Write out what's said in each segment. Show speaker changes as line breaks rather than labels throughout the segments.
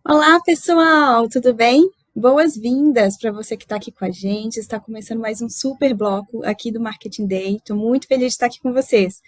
Olá, pessoal, tudo bem? Boas-vindas para você que está aqui com a gente. Está começando mais um super bloco aqui do Marketing Day. Estou muito feliz de estar aqui com vocês.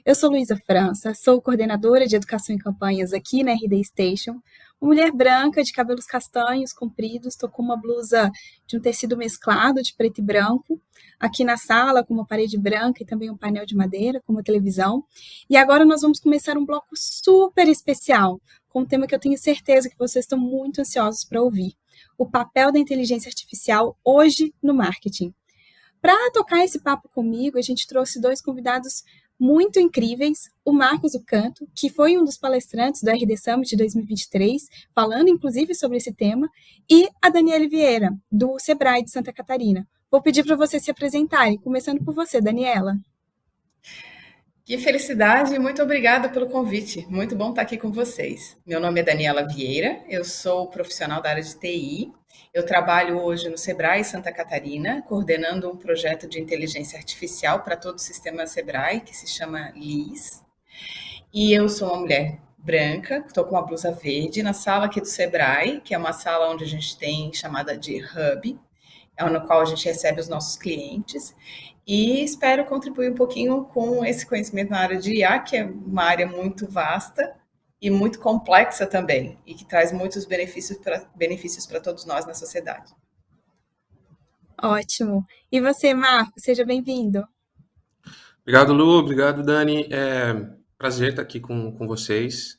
Eu sou Luísa França, sou coordenadora de educação e campanhas aqui na RD Station. Uma mulher branca, de cabelos castanhos, compridos, estou com uma blusa de um tecido mesclado de preto e branco. Aqui na sala, com uma parede branca e também um painel de madeira, com uma televisão. E agora nós vamos começar um bloco super especial, com um tema que eu tenho certeza que vocês estão muito ansiosos para ouvir: o papel da inteligência artificial hoje no marketing. Para tocar esse papo comigo, a gente trouxe dois convidados muito incríveis: o Marcos Canto, que foi um dos palestrantes do RD Summit de 2023, falando inclusive sobre esse tema, e a Daniela Vieira, do Sebrae de Santa Catarina. Vou pedir para vocês se apresentarem, começando por você, Daniela.
Que felicidade e muito obrigada pelo convite. Muito bom estar aqui com vocês. Meu nome é Daniela Vieira, eu sou profissional da área de TI. Eu trabalho hoje no Sebrae Santa Catarina, coordenando um projeto de inteligência artificial para todo o sistema Sebrae, que se chama LIS. E eu sou uma mulher branca, estou com uma blusa verde na sala aqui do Sebrae, que é uma sala onde a gente tem chamada de Hub, no qual a gente recebe os nossos clientes, e espero contribuir um pouquinho com esse conhecimento na área de IA, que é uma área muito vasta e muito complexa também, e que traz muitos benefícios para todos nós na sociedade.
Ótimo. E você, Marcos, seja bem-vindo.
Obrigado, Lu. Obrigado, Dani. Prazer estar aqui com vocês.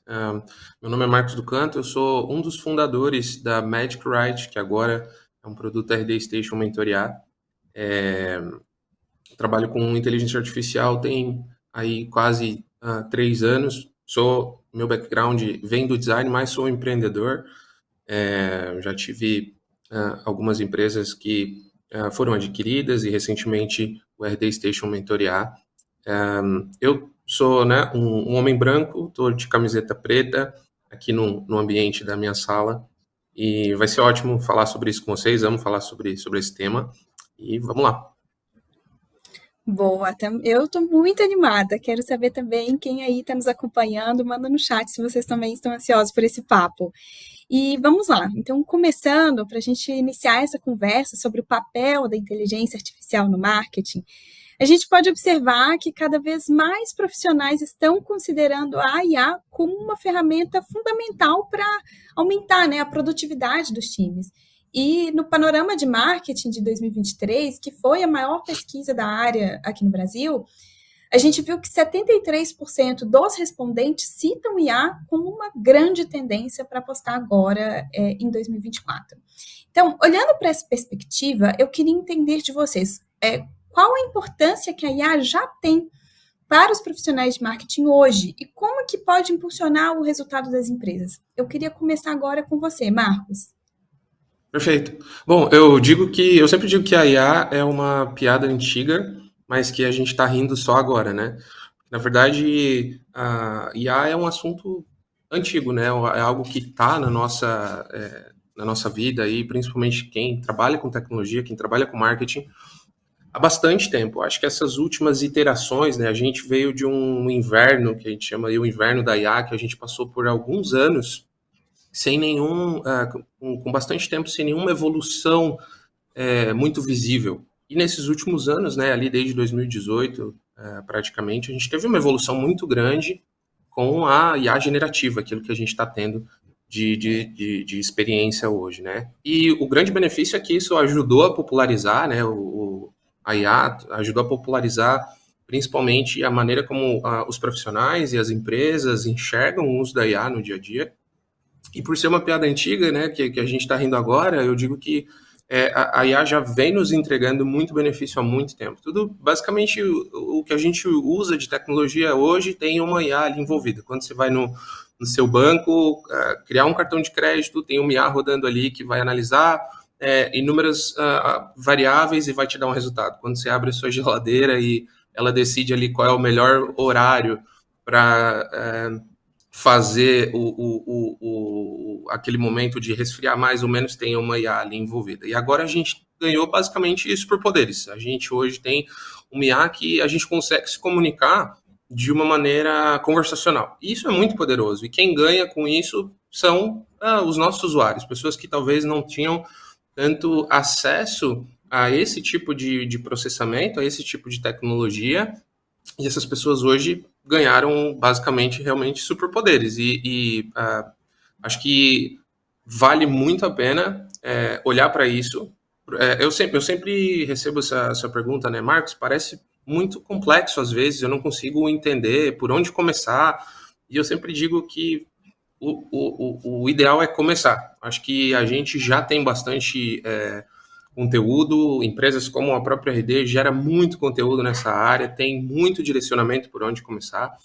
Meu nome é Marcos do Canto, eu sou um dos fundadores da Magic Write, que agora é um produto da RD Station Mentorear. Trabalho com inteligência artificial tem aí quase 3 anos. Meu background vem do design, mas sou empreendedor. Já tive algumas empresas que foram adquiridas e recentemente o RD Station Mentorear. Eu sou um homem branco, estou de camiseta preta aqui no ambiente da minha sala e vai ser ótimo falar sobre isso com vocês. Amo falar sobre esse tema e vamos lá.
Boa, eu estou muito animada. Quero saber também quem aí está nos acompanhando. Manda no chat se vocês também estão ansiosos por esse papo. E vamos lá. Então, começando, para a gente iniciar essa conversa sobre o papel da inteligência artificial no marketing, a gente pode observar que cada vez mais profissionais estão considerando a IA como uma ferramenta fundamental para aumentar, né, a produtividade dos times. E no panorama de marketing de 2023, que foi a maior pesquisa da área aqui no Brasil, a gente viu que 73% dos respondentes citam IA como uma grande tendência para apostar agora em 2024. Então, olhando para essa perspectiva, eu queria entender de vocês qual a importância que a IA já tem para os profissionais de marketing hoje e como que pode impulsionar o resultado das empresas. Eu queria começar agora com você, Marcos.
Perfeito. Bom, eu sempre digo que a IA é uma piada antiga, mas que a gente está rindo só agora, né? Na verdade, a IA é um assunto antigo, né? É algo que está na nossa vida e principalmente quem trabalha com tecnologia, quem trabalha com marketing, há bastante tempo. Acho que essas últimas iterações, né? A gente veio de um inverno, que a gente chama aí o inverno da IA, que a gente passou por alguns anos sem com bastante tempo, sem nenhuma evolução muito visível. E nesses últimos anos, né, ali desde 2018, praticamente, a gente teve uma evolução muito grande com a IA generativa, aquilo que a gente está tendo de experiência hoje, né? E o grande benefício é que isso ajudou a popularizar, né, a IA ajudou a popularizar principalmente a maneira como os profissionais e as empresas enxergam o uso da IA no dia a dia. E por ser uma piada antiga, né, que a gente está rindo agora, eu digo que a IA já vem nos entregando muito benefício há muito tempo. Basicamente, o que a gente usa de tecnologia hoje tem uma IA ali envolvida. Quando você vai no seu banco, criar um cartão de crédito, tem uma IA rodando ali que vai analisar inúmeras variáveis e vai te dar um resultado. Quando você abre a sua geladeira e ela decide ali qual é o melhor horário para fazer aquele momento de resfriar mais ou menos, tem uma IA ali envolvida. E agora a gente ganhou basicamente isso por poderes. A gente hoje tem uma IA que a gente consegue se comunicar de uma maneira conversacional. E isso é muito poderoso. E quem ganha com isso são os nossos usuários, pessoas que talvez não tinham tanto acesso a esse tipo de processamento, a esse tipo de tecnologia, e essas pessoas hoje ganharam basicamente realmente superpoderes. Acho que vale muito a pena olhar para isso. Eu sempre recebo essa pergunta, né, Marcos? Parece muito complexo às vezes, eu não consigo entender por onde começar. E eu sempre digo que o ideal é começar. Acho que a gente já tem bastante conteúdo, empresas como a própria RD gera muito conteúdo nessa área, tem muito direcionamento por onde começar.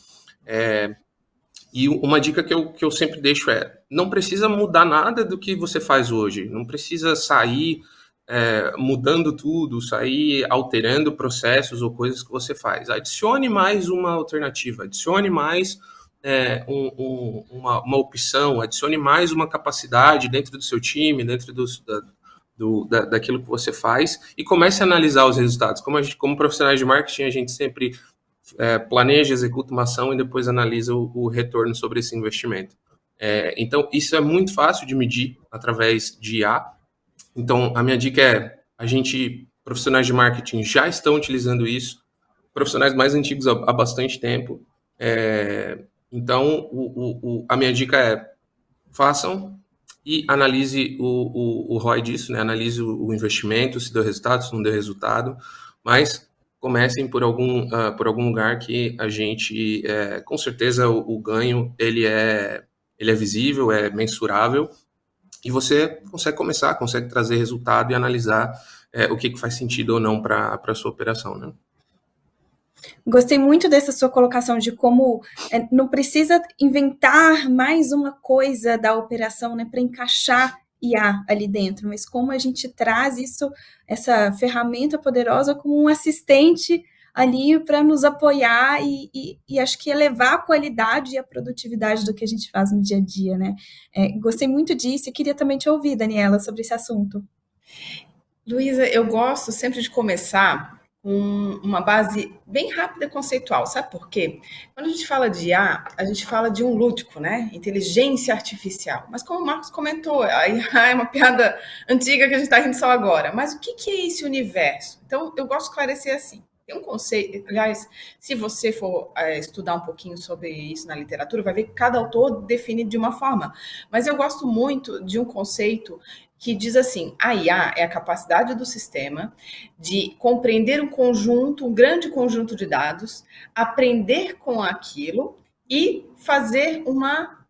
E uma dica que eu sempre deixo não precisa mudar nada do que você faz hoje, não precisa sair mudando tudo, sair alterando processos ou coisas que você faz. Adicione mais uma alternativa, adicione mais uma opção, adicione mais uma capacidade dentro do seu time, dentro daquilo que você faz e comece a analisar os resultados. Como profissionais de marketing, a gente sempre planeja, executa uma ação e depois analisa o retorno sobre esse investimento. Então, isso é muito fácil de medir através de IA. Então, a minha dica profissionais de marketing já estão utilizando isso, profissionais mais antigos há bastante tempo. Então, a minha dica façam e analise o ROI disso, né? Analise o investimento, se deu resultado, se não deu resultado, mas comecem por algum lugar que a gente, com certeza, o ganho ele é visível, é mensurável, e você consegue trazer resultado e analisar o que faz sentido ou não para a sua operação, né?
Gostei muito dessa sua colocação de como não precisa inventar mais uma coisa da operação, né, para encaixar IA ali dentro, mas como a gente traz isso, essa ferramenta poderosa como um assistente ali para nos apoiar e acho que elevar a qualidade e a produtividade do que a gente faz no dia a dia, né? Gostei muito disso e queria também te ouvir, Daniela, sobre esse assunto.
Luísa, eu gosto sempre de começar com uma base bem rápida e conceitual. Sabe por quê? Quando a gente fala de IA, a gente fala de um lúdico, né? Inteligência artificial. Mas como o Marcos comentou, a IA é uma piada antiga que a gente está rindo só agora. Mas o que é esse universo? Então, eu gosto de esclarecer assim. Tem um conceito, aliás, se você for estudar um pouquinho sobre isso na literatura, vai ver que cada autor define de uma forma. Mas eu gosto muito de um conceito que diz assim: a IA é a capacidade do sistema de compreender um grande conjunto de dados, aprender com aquilo e fazer uma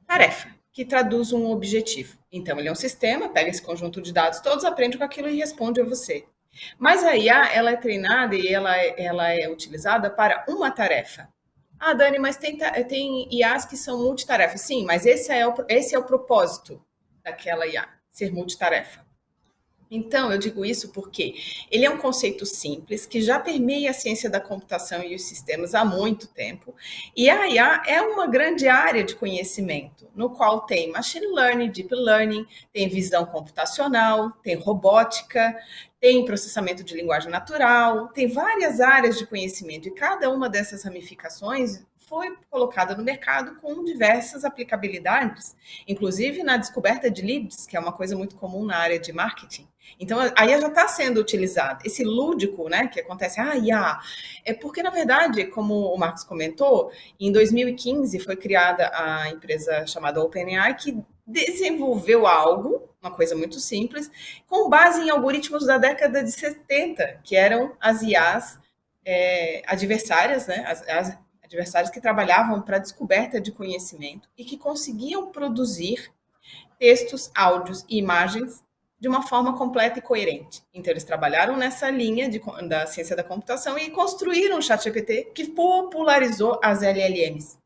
tarefa que traduz um objetivo. Então, ele é um sistema, pega esse conjunto de dados todos, aprende com aquilo e responde a você. Mas a IA, ela é treinada e ela é utilizada para uma tarefa. Ah, Dani, mas tem IAs que são multitarefas. Sim, mas esse é o propósito daquela IA, ser multitarefa. Então, eu digo isso porque ele é um conceito simples, que já permeia a ciência da computação e os sistemas há muito tempo, e a IA é uma grande área de conhecimento, no qual tem machine learning, deep learning, tem visão computacional, tem robótica, tem processamento de linguagem natural, tem várias áreas de conhecimento, e cada uma dessas ramificações foi colocada no mercado com diversas aplicabilidades, inclusive na descoberta de leads, que é uma coisa muito comum na área de marketing. Então, aí já está sendo utilizado. Esse lúdico, né, que acontece, é porque, na verdade, como o Marcos comentou, em 2015 foi criada a empresa chamada OpenAI, que desenvolveu algo, uma coisa muito simples, com base em algoritmos da década de 70, que eram as IAs adversárias, né, as adversários que trabalhavam para a descoberta de conhecimento e que conseguiam produzir textos, áudios e imagens de uma forma completa e coerente. Então, eles trabalharam nessa linha da ciência da computação e construíram o ChatGPT, que popularizou as LLMs.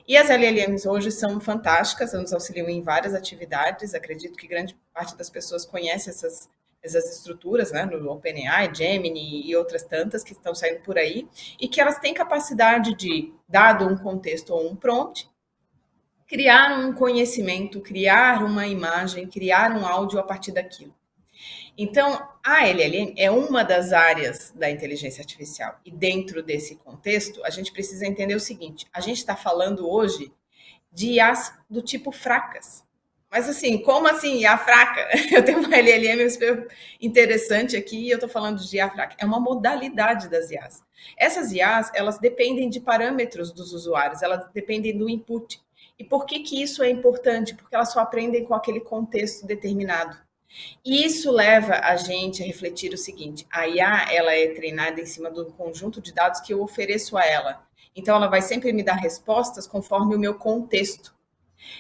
E as LLMs hoje são fantásticas, nos auxiliam em várias atividades. Acredito que grande parte das pessoas conhece essas estruturas, né, no OpenAI, Gemini e outras tantas que estão saindo por aí, e que elas têm capacidade de, dado um contexto ou um prompt, criar um conhecimento, criar uma imagem, criar um áudio a partir daquilo. Então, a LLM é uma das áreas da inteligência artificial. E dentro desse contexto, a gente precisa entender o seguinte: a gente está falando hoje de IAs do tipo fracas. Mas assim, como assim IA fraca? Eu tenho uma LLM super interessante aqui e eu estou falando de IA fraca. É uma modalidade das IAs. Essas IAs, elas dependem de parâmetros dos usuários, elas dependem do input. E por que isso é importante? Porque elas só aprendem com aquele contexto determinado. E isso leva a gente a refletir o seguinte: a IA, ela é treinada em cima do conjunto de dados que eu ofereço a ela. Então, ela vai sempre me dar respostas conforme o meu contexto.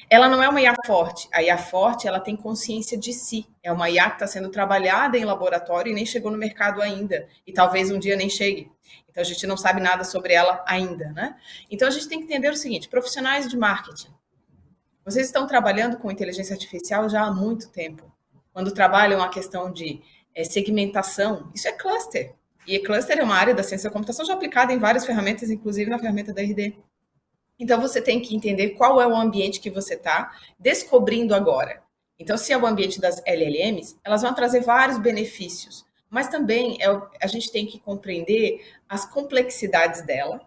Ela não é uma IA forte. A IA forte, ela tem consciência de si. É uma IA que está sendo trabalhada em laboratório e nem chegou no mercado ainda. E talvez um dia nem chegue. Então, a gente não sabe nada sobre ela ainda, né? Então, a gente tem que entender o seguinte: profissionais de marketing, vocês estão trabalhando com inteligência artificial já há muito tempo. Quando trabalham a questão de segmentação, isso é cluster. E cluster é uma área da ciência da computação já aplicada em várias ferramentas, inclusive na ferramenta da RD. Então, você tem que entender qual é o ambiente que você está descobrindo agora. Então, se é o ambiente das LLMs, elas vão trazer vários benefícios, mas também a gente tem que compreender as complexidades dela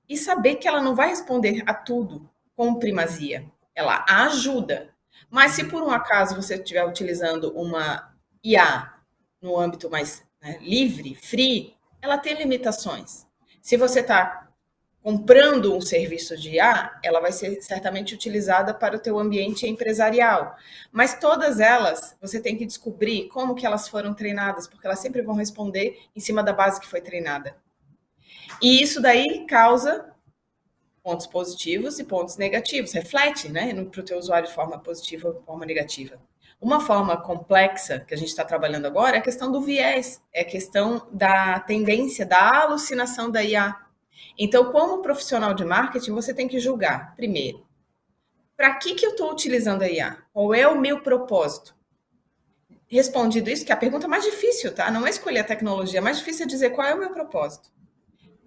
e saber que ela não vai responder a tudo com primazia. Ela ajuda. Mas se por um acaso você estiver utilizando uma IA no âmbito mais livre, free, ela tem limitações. Se você está comprando um serviço de IA, ela vai ser certamente utilizada para o teu ambiente empresarial. Mas todas elas, você tem que descobrir como que elas foram treinadas, porque elas sempre vão responder em cima da base que foi treinada. E isso daí causa pontos positivos e pontos negativos, reflete, né, para o teu usuário de forma positiva ou de forma negativa. Uma forma complexa que a gente está trabalhando agora é a questão do viés, é a questão da tendência, da alucinação da IA. Então, como profissional de marketing, você tem que julgar, primeiro, para que eu estou utilizando a IA? Qual é o meu propósito? Respondido isso, que é a pergunta mais difícil, tá? Não é escolher a tecnologia, mais difícil é dizer qual é o meu propósito.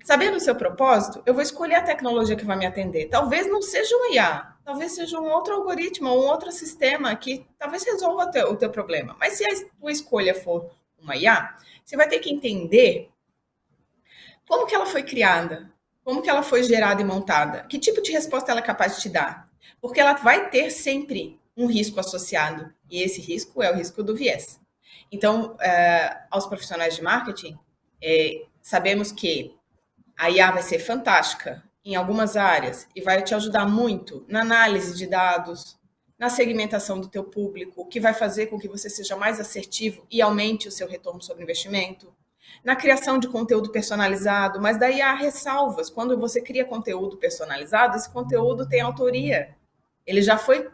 Sabendo o seu propósito, eu vou escolher a tecnologia que vai me atender. Talvez não seja um IA, talvez seja um outro algoritmo, um outro sistema que talvez resolva o teu problema. Mas se a tua escolha for uma IA, você vai ter que entender como que ela foi criada, como que ela foi gerada e montada, que tipo de resposta ela é capaz de te dar. Porque ela vai ter sempre um risco associado, e esse risco é o risco do viés. Então, aos profissionais de marketing, sabemos que a IA vai ser fantástica em algumas áreas e vai te ajudar muito na análise de dados, na segmentação do teu público, que vai fazer com que você seja mais assertivo e aumente o seu retorno sobre investimento, na criação de conteúdo personalizado, mas daí há ressalvas. Quando você cria conteúdo personalizado, esse conteúdo tem autoria. Ele já foi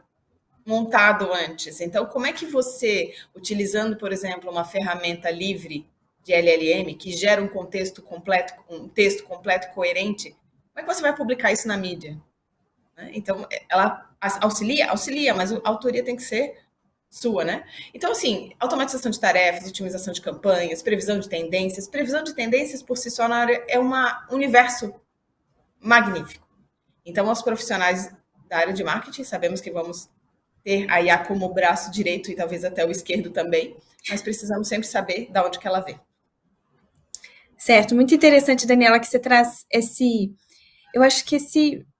montado antes. Então, como é que você, utilizando, por exemplo, uma ferramenta livre de LLM, que gera um texto completo, coerente, como é que você vai publicar isso na mídia? Então, ela auxilia, mas a autoria tem que ser sua, né? Então, assim, automatização de tarefas, otimização de campanhas, previsão de tendências por si só é um universo magnífico. Então, os profissionais da área de marketing sabemos que vamos ter a IA como braço direito e talvez até o esquerdo também, mas precisamos sempre saber de onde que ela vem.
Certo, muito interessante, Daniela, que você traz eu acho que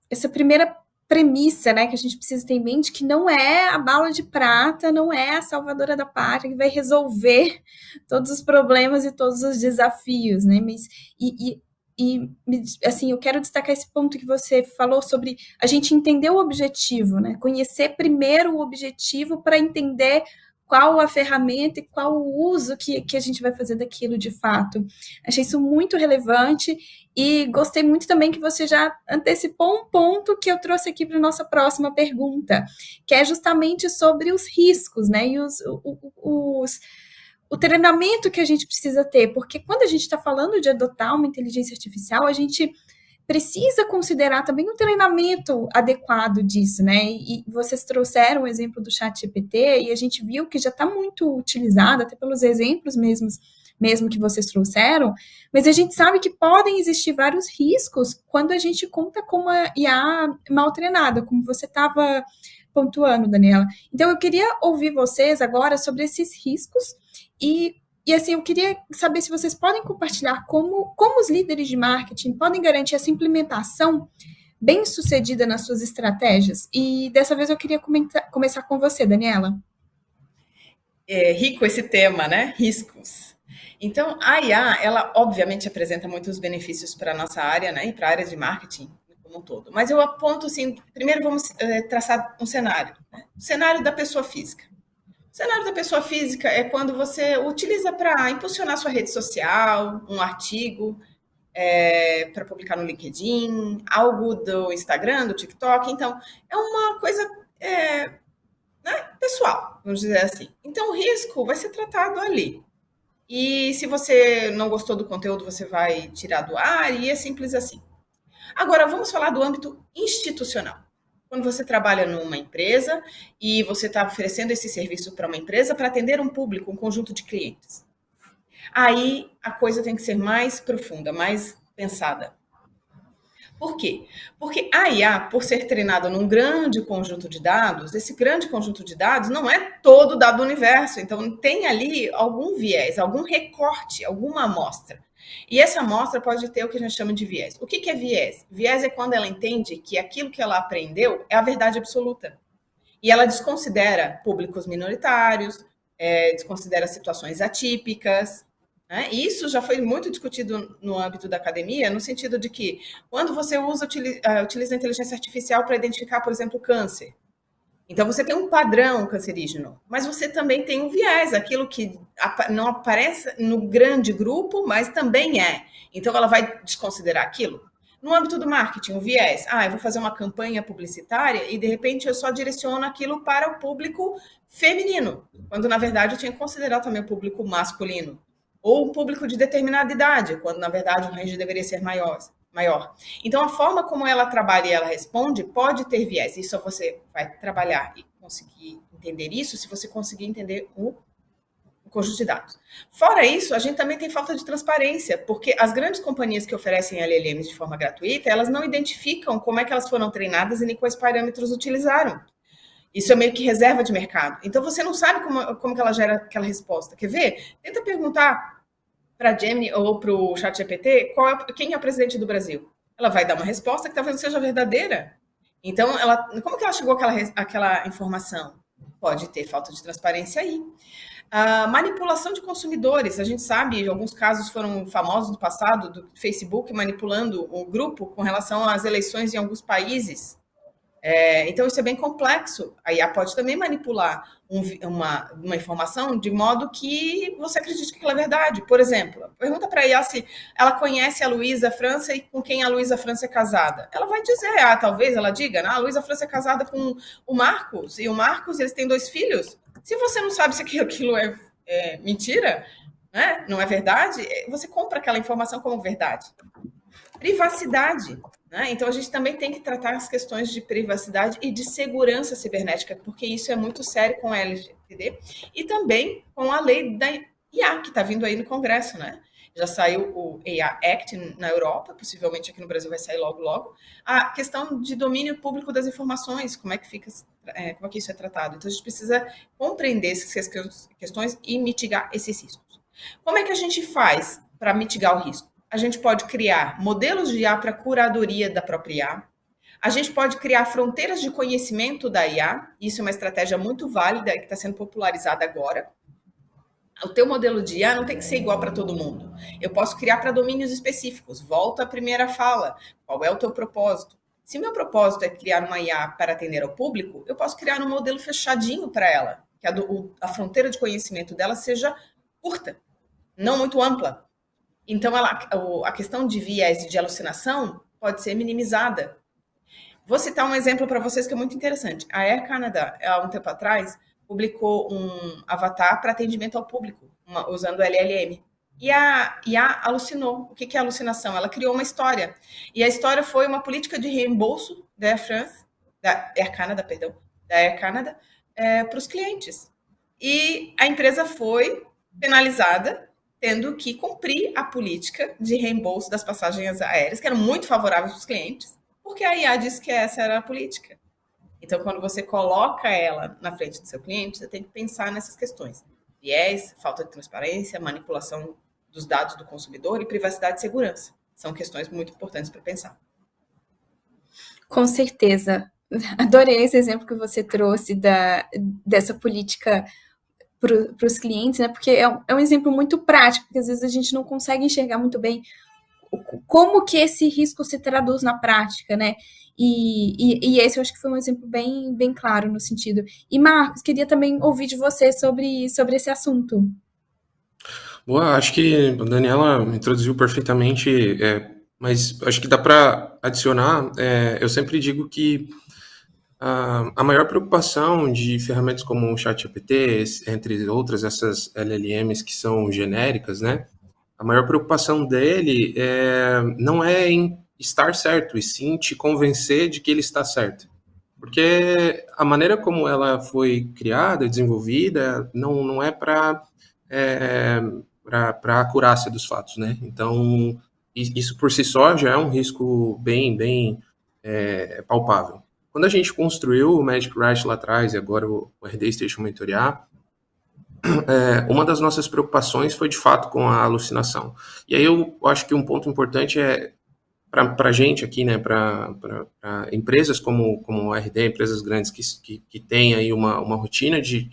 essa primeira premissa, né, que a gente precisa ter em mente, que não é a bala de prata, não é a salvadora da pátria que vai resolver todos os problemas e todos os desafios, né, mas, assim, eu quero destacar esse ponto que você falou sobre a gente entender o objetivo, né, conhecer primeiro o objetivo para entender qual a ferramenta e qual o uso que a gente vai fazer daquilo de fato. Achei isso muito relevante e gostei muito também que você já antecipou um ponto que eu trouxe aqui para a nossa próxima pergunta, que é justamente sobre os riscos, né, e o treinamento que a gente precisa ter, porque quando a gente está falando de adotar uma inteligência artificial, a gente precisa considerar também um treinamento adequado disso, né? E vocês trouxeram o exemplo do ChatGPT e a gente viu que já está muito utilizado, até pelos exemplos mesmo que vocês trouxeram, mas a gente sabe que podem existir vários riscos quando a gente conta com uma IA mal treinada, como você estava pontuando, Daniela. Então, eu queria ouvir vocês agora sobre esses riscos e assim, eu queria saber se vocês podem compartilhar como os líderes de marketing podem garantir essa implementação bem-sucedida nas suas estratégias? E dessa vez eu queria começar com você, Daniela.
É rico esse tema, né? Riscos. Então, a IA, ela obviamente apresenta muitos benefícios para a nossa área, né? E para a área de marketing como um todo. Mas eu aponto, assim, primeiro vamos traçar um cenário. Né? O cenário da pessoa física. O cenário da pessoa física é quando você utiliza para impulsionar sua rede social, um artigo, para publicar no LinkedIn, algo do Instagram, do TikTok. Então, é uma coisa pessoal, vamos dizer assim. Então, o risco vai ser tratado ali. E se você não gostou do conteúdo, você vai tirar do ar, e é simples assim. Agora, vamos falar do âmbito institucional. Quando você trabalha numa empresa e você está oferecendo esse serviço para uma empresa para atender um público, um conjunto de clientes. Aí a coisa tem que ser mais profunda, mais pensada. Por quê? Porque a IA, por ser treinada num grande conjunto de dados, esse grande conjunto de dados não é todo dado do universo. Então, tem ali algum viés, algum recorte, alguma amostra. E essa amostra pode ter o que a gente chama de viés. O que é viés? Viés é quando ela entende que aquilo que ela aprendeu é a verdade absoluta. E ela desconsidera públicos minoritários, desconsidera situações atípicas. Né? E isso já foi muito discutido no âmbito da academia, no sentido de que quando você utiliza a inteligência artificial para identificar, por exemplo, câncer, então você tem um padrão cancerígeno, mas você também tem um viés, aquilo que não aparece no grande grupo, mas também é. Então ela vai desconsiderar aquilo. No âmbito do marketing, o viés, eu vou fazer uma campanha publicitária e de repente eu só direciono aquilo para o público feminino, quando na verdade eu tinha que considerar também o público masculino. Ou um público de determinada idade, quando na verdade o range deveria ser maior. Então, a forma como ela trabalha e ela responde pode ter viés. Isso você vai trabalhar e conseguir entender isso se você conseguir entender o conjunto de dados. Fora isso, a gente também tem falta de transparência, porque as grandes companhias que oferecem LLMs de forma gratuita, elas não identificam como é que elas foram treinadas e nem quais parâmetros utilizaram. Isso é meio que reserva de mercado. Então, você não sabe como que ela gera aquela resposta. Quer ver? Tenta perguntar para a Gemini ou para o ChatGPT quem é o presidente do Brasil. Ela vai dar uma resposta que talvez não seja verdadeira. Então, como que ela chegou àquela informação? Pode ter falta de transparência aí. A manipulação de consumidores. A gente sabe, alguns casos foram famosos no passado, do Facebook manipulando o grupo com relação às eleições em alguns países. Então, isso é bem complexo. A IA pode também manipular uma informação de modo que você acredite que ela é verdade. Por exemplo, pergunta para a IA se ela conhece a Luísa França e com quem a Luísa França é casada. Ela vai dizer, talvez ela diga, a Luísa França é casada com o Marcos, e o Marcos, eles têm 2 filhos. Se você não sabe se aquilo é mentira, né? Não é verdade, você compra aquela informação como verdade. Privacidade. Né? Então, a gente também tem que tratar as questões de privacidade e de segurança cibernética, porque isso é muito sério com a LGPD e também com a lei da IA, que está vindo aí no Congresso. Né? Já saiu o AI Act na Europa, possivelmente aqui no Brasil vai sair logo, logo. A questão de domínio público das informações, como é que isso é tratado. Então, a gente precisa compreender essas questões e mitigar esses riscos. Como é que a gente faz para mitigar o risco? A gente pode criar modelos de IA para curadoria da própria IA. A gente pode criar fronteiras de conhecimento da IA. Isso é uma estratégia muito válida que está sendo popularizada agora. O teu modelo de IA não tem que ser igual para todo mundo. Eu posso criar para domínios específicos. Volta à primeira fala. Qual é o teu propósito? Se o meu propósito é criar uma IA para atender ao público, eu posso criar um modelo fechadinho para ela, que a fronteira de conhecimento dela seja curta, não muito ampla. Então, a questão de viés e de alucinação pode ser minimizada. Vou citar um exemplo para vocês que é muito interessante. A Air Canada, há um tempo atrás, publicou um avatar para atendimento ao público, usando LLM. E a IA alucinou. O que é alucinação? Ela criou uma história. E a história foi uma política de reembolso da Air Canada, para os clientes. E a empresa foi penalizada tendo que cumprir a política de reembolso das passagens aéreas, que eram muito favoráveis para os clientes, porque a IA disse que essa era a política. Então, quando você coloca ela na frente do seu cliente, você tem que pensar nessas questões. Viés, falta de transparência, manipulação dos dados do consumidor e privacidade e segurança. São questões muito importantes para pensar.
Com certeza. Adorei esse exemplo que você trouxe dessa política para os clientes, né? Porque é um exemplo muito prático, porque às vezes a gente não consegue enxergar muito bem como que esse risco se traduz na prática, né? E esse eu acho que foi um exemplo bem claro no sentido. E Marcos, queria também ouvir de você sobre esse assunto.
Boa, acho que a Daniela introduziu perfeitamente, mas acho que dá para adicionar. Eu sempre digo que a maior preocupação de ferramentas como o ChatGPT, entre outras essas LLMs que são genéricas, né? A maior preocupação dele não é em estar certo, e sim te convencer de que ele está certo. Porque a maneira como ela foi criada, desenvolvida, não é para a acurácia dos fatos, né? Então, isso por si só já é um risco bem palpável. Quando a gente construiu o Magic Write lá atrás, e agora o RD Station Mentorear, uma das nossas preocupações foi de fato com a alucinação. E aí eu acho que um ponto importante é para a gente aqui, né, para empresas como a RD, empresas grandes que têm aí uma rotina de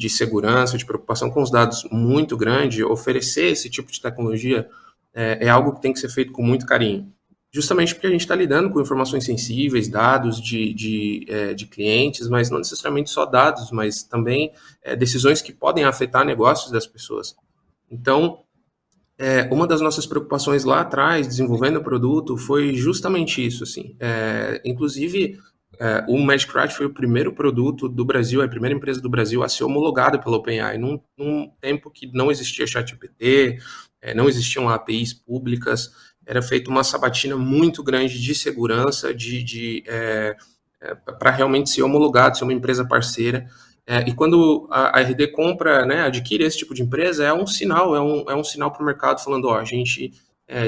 segurança, de preocupação com os dados muito grande, oferecer esse tipo de tecnologia é algo que tem que ser feito com muito carinho. Justamente porque a gente está lidando com informações sensíveis, dados de clientes, mas não necessariamente só dados, mas também decisões que podem afetar negócios das pessoas. Então, uma das nossas preocupações lá atrás, desenvolvendo o produto, foi justamente isso, assim. Inclusive, o Magic Write foi o primeiro produto do Brasil, a primeira empresa do Brasil a ser homologada pela OpenAI, num tempo que não existia ChatGPT, não existiam APIs públicas, era feita uma sabatina muito grande de segurança, para realmente ser homologado, ser uma empresa parceira. E quando a RD compra, né, adquire esse tipo de empresa, é um sinal, é um sinal para o mercado falando, ó, a gente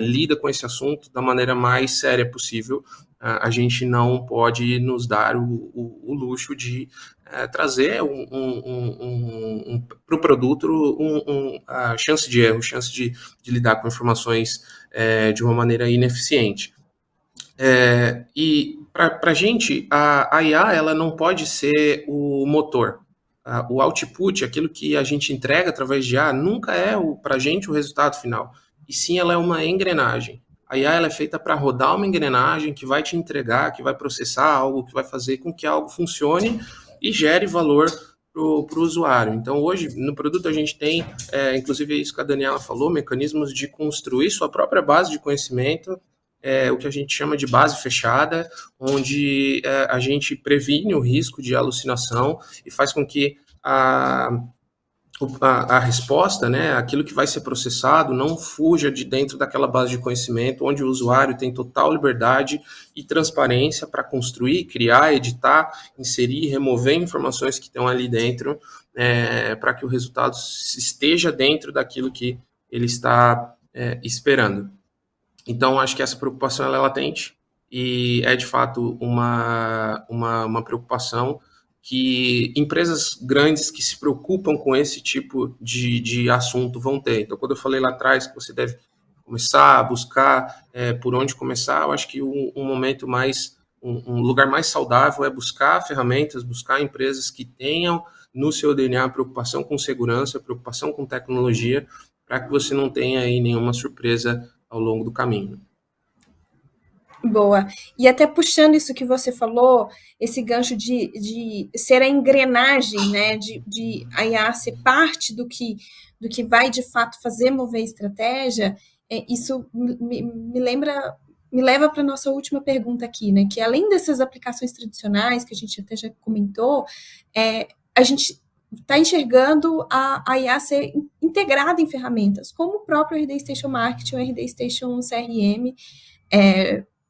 lida com esse assunto da maneira mais séria possível, a gente não pode nos dar o luxo de trazer para o produto a chance de erro, chance de lidar com informações de uma maneira ineficiente. E para a gente, a IA ela não pode ser o motor. O output, aquilo que a gente entrega através de IA, nunca é para a gente o resultado final. E sim, ela é uma engrenagem. A IA ela é feita para rodar uma engrenagem que vai te entregar, que vai processar algo, que vai fazer com que algo funcione e gere valor para o usuário. Então, hoje, no produto, a gente tem, inclusive isso que a Daniela falou, mecanismos de construir sua própria base de conhecimento, o que a gente chama de base fechada, onde a gente previne o risco de alucinação e faz com que a resposta, né, aquilo que vai ser processado, não fuja de dentro daquela base de conhecimento, onde o usuário tem total liberdade e transparência para construir, criar, editar, inserir, remover informações que estão ali dentro, para que o resultado esteja dentro daquilo que ele está esperando. Então, acho que essa preocupação ela é latente e é, de fato, uma preocupação que empresas grandes que se preocupam com esse tipo de assunto vão ter. Então, quando eu falei lá atrás que você deve começar a buscar por onde começar, eu acho que um lugar mais saudável é buscar ferramentas, buscar empresas que tenham no seu DNA preocupação com segurança, preocupação com tecnologia, para que você não tenha aí nenhuma surpresa ao longo do caminho.
Boa. E até puxando isso que você falou, esse gancho de ser a engrenagem, né, de a IA ser parte do que vai de fato fazer mover a estratégia, isso me leva para a nossa última pergunta aqui, né, que além dessas aplicações tradicionais que a gente até já comentou, a gente está enxergando a IA ser integrada em ferramentas, como o próprio RD Station Marketing, o RD Station CRM,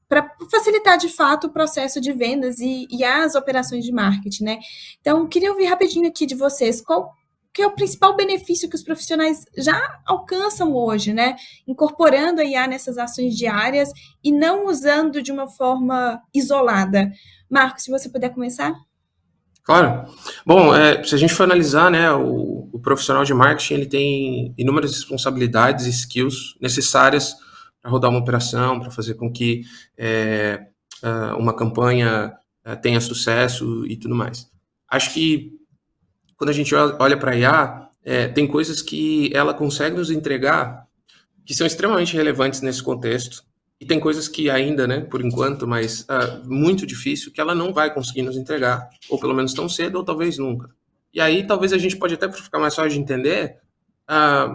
para facilitar de fato o processo de vendas e as operações de marketing, né? Então, queria ouvir rapidinho aqui de vocês, qual que é o principal benefício que os profissionais já alcançam hoje, né? Incorporando a IA nessas ações diárias e não usando de uma forma isolada. Marcos, se você puder começar.
Claro. Bom, se a gente for analisar, né, o profissional de marketing ele tem inúmeras responsabilidades e skills necessárias para rodar uma operação, para fazer com que uma campanha tenha sucesso e tudo mais. Acho que quando a gente olha para a IA, tem coisas que ela consegue nos entregar que são extremamente relevantes nesse contexto, e tem coisas que ainda, né, por enquanto, mas muito difícil, que ela não vai conseguir nos entregar, ou pelo menos tão cedo, ou talvez nunca. E aí, talvez a gente pode até, para ficar mais fácil de entender,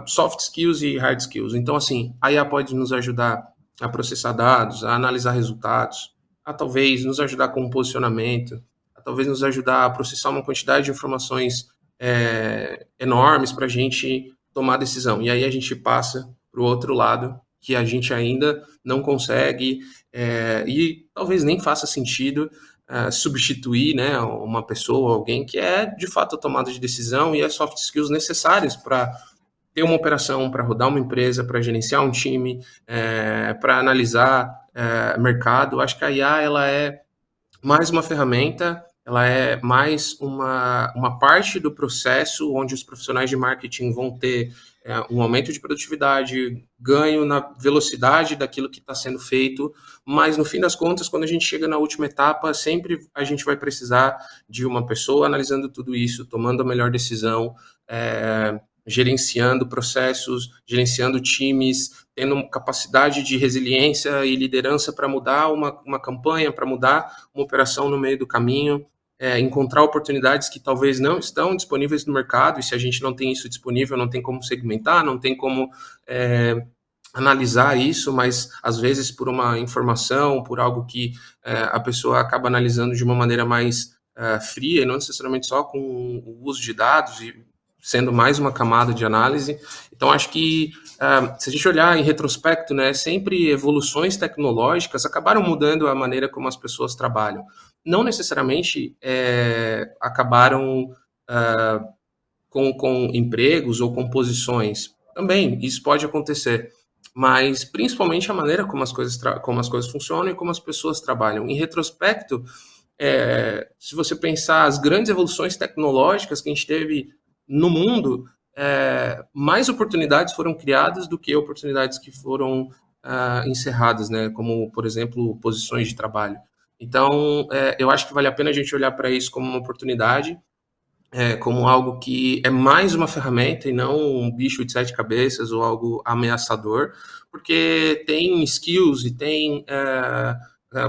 soft skills e hard skills. Então, assim, a IA pode nos ajudar a processar dados, a analisar resultados, a talvez nos ajudar com um posicionamento, a talvez nos ajudar a processar uma quantidade de informações enormes para a gente tomar decisão. E aí a gente passa para o outro lado, que a gente ainda não consegue, e talvez nem faça sentido substituir, né, uma pessoa, alguém que é de fato a tomada de decisão e as soft skills necessárias para ter uma operação, para rodar uma empresa, para gerenciar um time, para analisar mercado. Acho que a IA ela é mais uma ferramenta, ela é mais uma parte do processo onde os profissionais de marketing vão ter um aumento de produtividade, ganho na velocidade daquilo que está sendo feito, mas no fim das contas, quando a gente chega na última etapa, sempre a gente vai precisar de uma pessoa analisando tudo isso, tomando a melhor decisão, gerenciando processos, gerenciando times, tendo capacidade de resiliência e liderança para mudar uma campanha, para mudar uma operação no meio do caminho, encontrar oportunidades que talvez não estão disponíveis no mercado, e se a gente não tem isso disponível, não tem como segmentar, não tem como analisar isso, mas às vezes por uma informação, por algo que a pessoa acaba analisando de uma maneira mais fria, e não necessariamente só com o uso de dados e sendo mais uma camada de análise. Então, acho que, se a gente olhar em retrospecto, né, sempre evoluções tecnológicas acabaram mudando a maneira como as pessoas trabalham. Não necessariamente acabaram com empregos ou com posições. Também, isso pode acontecer. Mas, principalmente, a maneira como as coisas funcionam e como as pessoas trabalham. Em retrospecto, se você pensar as grandes evoluções tecnológicas que a gente teve no mundo, mais oportunidades foram criadas do que oportunidades que foram encerradas, né? Como, por exemplo, posições de trabalho. Então, eu acho que vale a pena a gente olhar para isso como uma oportunidade, como algo que é mais uma ferramenta e não um bicho de sete cabeças ou algo ameaçador, porque tem skills e tem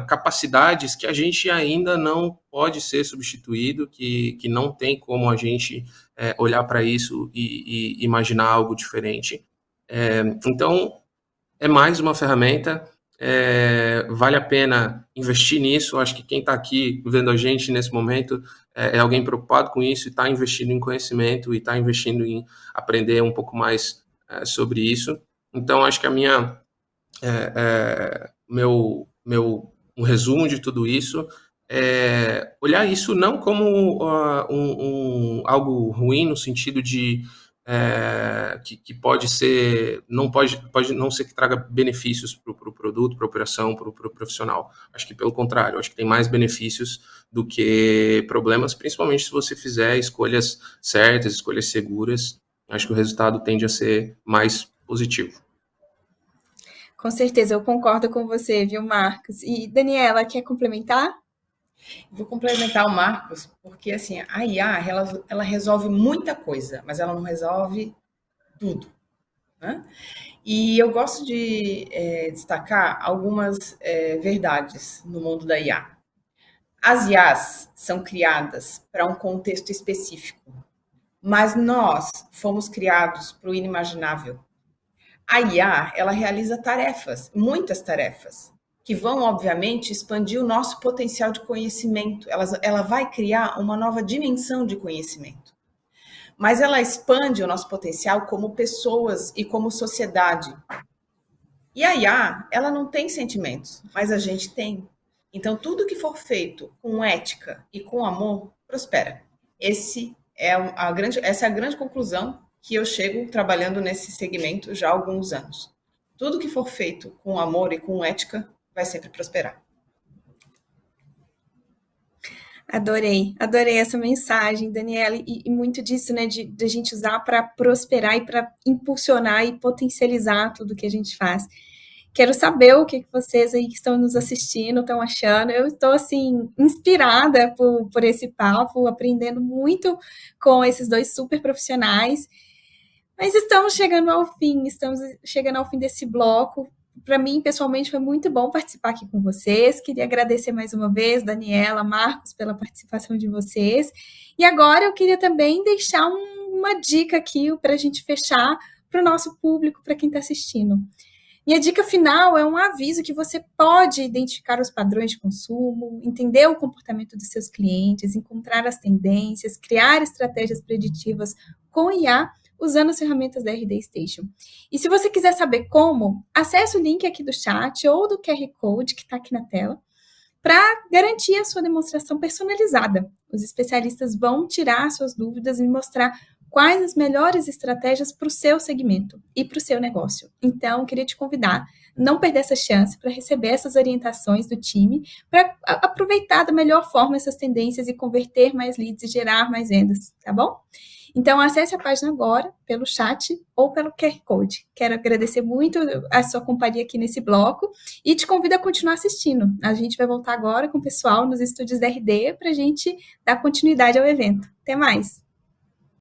capacidades que a gente ainda não pode ser substituído, que não tem como a gente olhar para isso e imaginar algo diferente. Então, é mais uma ferramenta, vale a pena investir nisso. Acho que quem está aqui vendo a gente nesse momento é alguém preocupado com isso e está investindo em conhecimento e está investindo em aprender um pouco mais sobre isso. Então, acho que um resumo de tudo isso é olhar isso não como algo ruim no sentido de que pode ser, pode não ser que traga benefícios para o produto, para a operação, para o profissional. Acho que pelo contrário, acho que tem mais benefícios do que problemas, principalmente se você fizer escolhas certas, escolhas seguras. Acho que o resultado tende a ser mais positivo.
Com certeza, eu concordo com você, viu, Marcos? E Daniela, quer complementar?
Vou complementar o Marcos, porque assim, a IA, ela resolve muita coisa, mas ela não resolve tudo, né? E eu gosto de destacar algumas verdades no mundo da IA. As IAs são criadas para um contexto específico, mas nós fomos criados para o inimaginável. A IA, ela realiza tarefas, muitas tarefas, que vão, obviamente, expandir o nosso potencial de conhecimento. Ela vai criar uma nova dimensão de conhecimento. Mas ela expande o nosso potencial como pessoas e como sociedade. E a IA, ela não tem sentimentos, mas a gente tem. Então, tudo que for feito com ética e com amor, prospera. Essa é a grande conclusão que eu chego trabalhando nesse segmento já há alguns anos. Tudo que for feito com amor e com ética vai sempre prosperar.
Adorei essa mensagem, Daniela, e muito disso, né, de a gente usar para prosperar e para impulsionar e potencializar tudo que a gente faz. Quero saber o que vocês aí que estão nos assistindo estão achando. Eu estou, assim, inspirada por esse papo, aprendendo muito com esses dois super profissionais. Mas estamos chegando ao fim desse bloco. Para mim, pessoalmente, foi muito bom participar aqui com vocês. Queria agradecer mais uma vez, Daniela, Marcos, pela participação de vocês. E agora eu queria também deixar uma dica aqui para a gente fechar para o nosso público, para quem está assistindo. Minha dica final é um aviso que você pode identificar os padrões de consumo, entender o comportamento dos seus clientes, encontrar as tendências, criar estratégias preditivas com IA, usando as ferramentas da RD Station. E se você quiser saber como, acesse o link aqui do chat ou do QR Code que está aqui na tela, para garantir a sua demonstração personalizada. Os especialistas vão tirar suas dúvidas e mostrar quais as melhores estratégias para o seu segmento e para o seu negócio. Então, eu queria te convidar a não perder essa chance para receber essas orientações do time, para aproveitar da melhor forma essas tendências e converter mais leads e gerar mais vendas, tá bom? Então, acesse a página agora, pelo chat ou pelo QR Code. Quero agradecer muito a sua companhia aqui nesse bloco e te convido a continuar assistindo. A gente vai voltar agora com o pessoal nos estúdios da RD para a gente dar continuidade ao evento. Até mais!